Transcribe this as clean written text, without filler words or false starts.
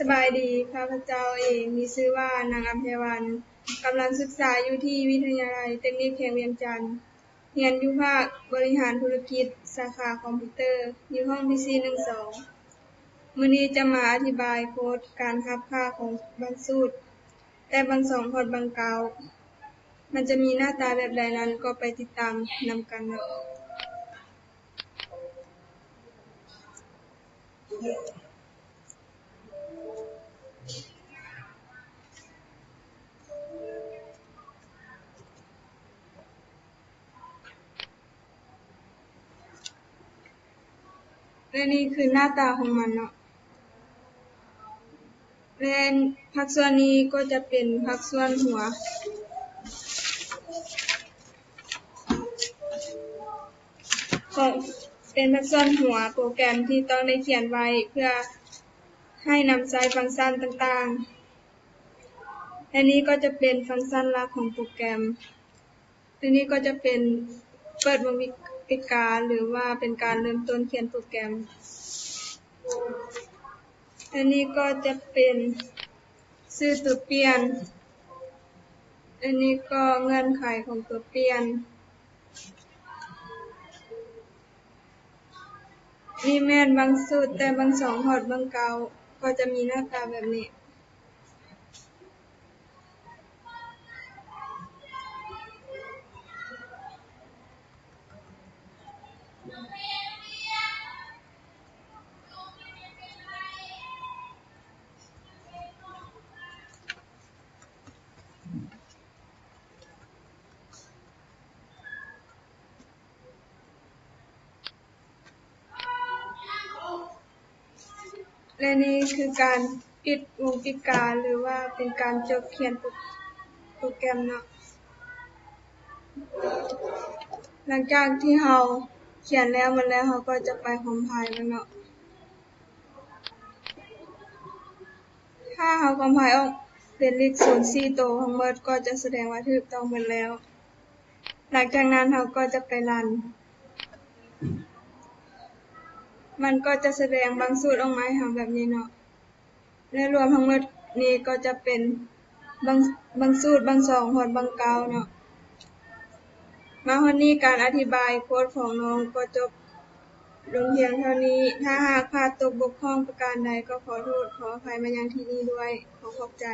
สบายดีข้าพเจ้าเองมีชื่อว่านางอัมไพวันกำลังศึกษาอยู่ที่วิทยาลัยเทคนิคแห่งเวียงจันทน์เรียนอยู่ภาคบริหารธุรกิจสาขาคอมพิวเตอร์อยู่ห้องที่412มื้อนี้จะมาอธิบายโค้ดการคับค่าของบางสูตรแต่บางสองพอร์ตบางกล่าวมันจะมีหน้าตาแบบใดนั้นก็ไปติดตามนำกันนะและนี่คือหน้าตาของมันเนาะและผักส่วนนี้ก็จะเป็นผักส่วนหัวของเป็นผักส่วนหัวโปรแกรมที่ต้องได้เขียนไว้เพื่อให้นำใช้ฟังก์ชันต่างๆและนี้ก็จะเป็นฟังก์ชันหลักของโปรแกรมและนี้ก็จะเป็นเปิดวงวิการหรือว่าเป็นการเริ่มต้นเขียนโปรแกรมและนี้ก็จะเป็นชื่อตัวเปลี่ยนอันนี้ก็เงื่อนไขของตัวเปลี่ยนนี่แม่นบางสูตรแต่บางสองพอร์ตบางเก่าก็จะมีหน้าตาแบบนี้และนี่คือการปิดวงปิดการหรือว่าเป็นการจบเขียนโปรแกรมเนาะหลังจากที่เราเขียนแล้วหมดแล้วเราก็จะไปคอมไพล์มันเนาะถ้าเราคอมไพล์ออกเป็นเลข0 4ตัวทั้งหมดก็จะแสดงว่าถูกต้องหมดแล้วหลังจากนั้นเราก็จะไปรันมันก็จะแสดงบางสูตรออกมาให้เราแบบนี้เนาะและรวมทั้งหมดนี้ก็จะเป็นบางสูตรบางสองพอร์ตบางเก่าเนาะมาวันนี้การอธิบายโค้ดของน้องก็จบลงเพียงเท่านี้ถ้าหากพลาดตกบกพร่องประการใดก็ขอโทษขออภัยมายังที่นี่ด้วยขอขอบใจ